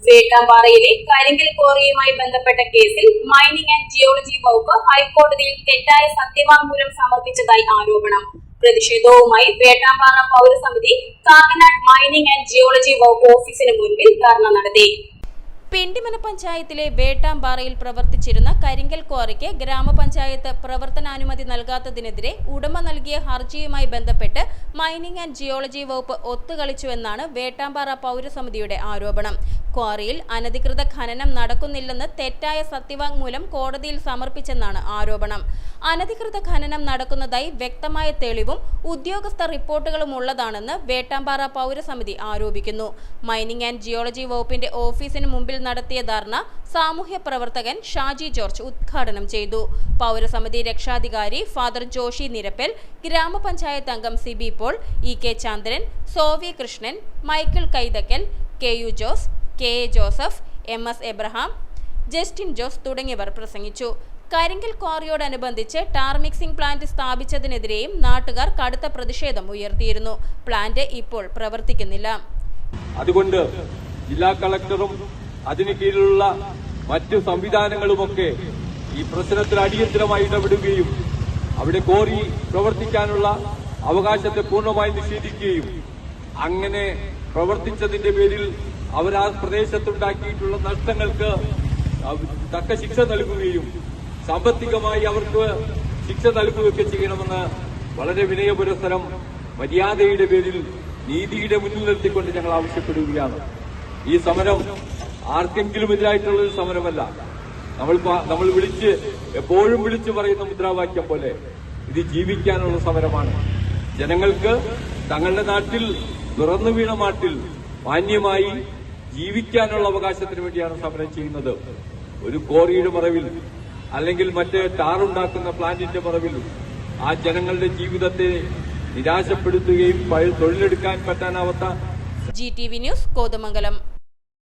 വേട്ടാമ്പാറയിലെ കരിങ്കൽ ക്വാറിയുമായി ബന്ധപ്പെട്ട കേസിൽ മൈനിംഗ് ആൻഡ് ജിയോളജി വകുപ്പ് ഹൈക്കോടതിയിൽ തെറ്റായ സത്യവാങ്മൂലം സമർപ്പിച്ചതായി ആരോപണം. പ്രതിഷേധവുമായി വേട്ടാമ്പാറ പൗരസമിതി കാക്കനാട് മൈനിംഗ് ആൻഡ് ജിയോളജി വകുപ്പ് ഓഫീസിന് മുൻപിൽ ധർണ നടത്തി. പിണ്ടിമന പഞ്ചായത്തിലെ വേട്ടാമ്പാറയിൽ പ്രവർത്തിച്ചിരുന്ന കരിങ്കൽ ക്വാറിക്ക് ഗ്രാമപഞ്ചായത്ത് പ്രവർത്തനാനുമതി നൽകാത്തതിനെതിരെ ഉടമ നൽകിയ ഹർജിയുമായി ബന്ധപ്പെട്ട് മൈനിംഗ് ആൻഡ് ജിയോളജി വകുപ്പ് ഒത്തുകളിച്ചുവെന്നാണ് വേട്ടാമ്പാറ പൗരസമിതിയുടെ ആരോപണം. ക്വാറിയിൽ അനധികൃത ഖനനം നടക്കുന്നില്ലെന്ന് തെറ്റായ സത്യവാങ്മൂലം കോടതിയിൽ സമർപ്പിച്ചെന്നാണ് ആരോപണം. അനധികൃത ഖനനം നടക്കുന്നതായി വ്യക്തമായ തെളിവും ഉദ്യോഗസ്ഥ റിപ്പോർട്ടുകളും ഉള്ളതാണെന്ന് വേട്ടാമ്പാറ പൗരസമിതി ആരോപിക്കുന്നു. മൈനിംഗ് ആൻഡ് ജിയോളജി വകുപ്പിന്റെ ഓഫീസിന് മുമ്പിൽ നടത്തിയ ധർണ സാമൂഹ്യ പ്രവർത്തകൻ ഷാജി ജോർജ് ഉദ്ഘാടനം ചെയ്തു. പൗരസമിതി രക്ഷാധികാരി ഫാദർ ജോഷി നിരപ്പൽ, ഗ്രാമപഞ്ചായത്ത് അംഗം Sibi Paul, E K Chandran, Sovi Krishnan, Michael Kaithakkal, K U Jose, K A Joseph, M S Abraham, Justin Jose തുടങ്ങിയവർ പ്രസംഗിച്ചു. കരിങ്കൽ ക്വാറിയോടനുബന്ധിച്ച് ടാർ മിക്സിംഗ് പ്ലാന്റ് സ്ഥാപിച്ചതിനെതിരെയും നാട്ടുകാർ കടുത്ത പ്രതിഷേധം ഉയർത്തിയിരുന്നു. പ്ലാന്റ് ഇപ്പോൾ പ്രവർത്തിക്കുന്നില്ല. അതുകൊണ്ട് ജില്ലാ കളക്ടറും അതിന് കീഴിലുള്ള മറ്റു സംവിധാനങ്ങളുമൊക്കെ ഈ പ്രശ്നത്തിൽ അടിയന്തരമായി ഇടപെടുകയും അവിടെ ക്വാറി പ്രവർത്തിക്കാനുള്ള അവകാശത്തെ പൂർണ്ണമായി നിഷേധിക്കുകയും അങ്ങനെ പ്രവർത്തിച്ചതിന്റെ പേരിൽ അവർ ആ പ്രദേശത്തുണ്ടാക്കിയിട്ടുള്ള നഷ്ടങ്ങൾക്ക് തക്ക ശിക്ഷ നൽകുകയും സാമ്പത്തികമായി അവർക്ക് ശിക്ഷ നൽകുകയൊക്കെ ചെയ്യണമെന്ന് വളരെ വിനയപുരസ്സരം മര്യാദയുടെ പേരിൽ നീതിയുടെ മുന്നിൽ നിർത്തിക്കൊണ്ട് ഞങ്ങൾ ആവശ്യപ്പെടുകയാണ്. ഈ സമരം ആർക്കെങ്കിലും എതിരായിട്ടുള്ള ഒരു സമരമല്ല. നമ്മൾ എപ്പോഴും വിളിച്ചു പറയുന്ന മുദ്രാവാക്യം പോലെ ഇത് ജീവിക്കാനുള്ള സമരമാണ്. ജനങ്ങൾക്ക് തങ്ങളുടെ നാട്ടിൽ തുറന്നു വീണ നാട്ടിൽ മാന്യമായി ജീവിക്കാനുള്ള അവകാശത്തിന് വേണ്ടിയാണ് സമരം ചെയ്യുന്നത്. ഒരു ക്വാറിയുടെ മറവിൽ അല്ലെങ്കിൽ മറ്റ് ടാറുണ്ടാക്കുന്ന പ്ലാന്റിന്റെ മറവിൽ ആ ജനങ്ങളുടെ ജീവിതത്തെ നിരാശപ്പെടുത്തുകയും തൊഴിലെടുക്കാൻ പറ്റാനാവാത്ത GTV ന്യൂസ് കോതമംഗലം.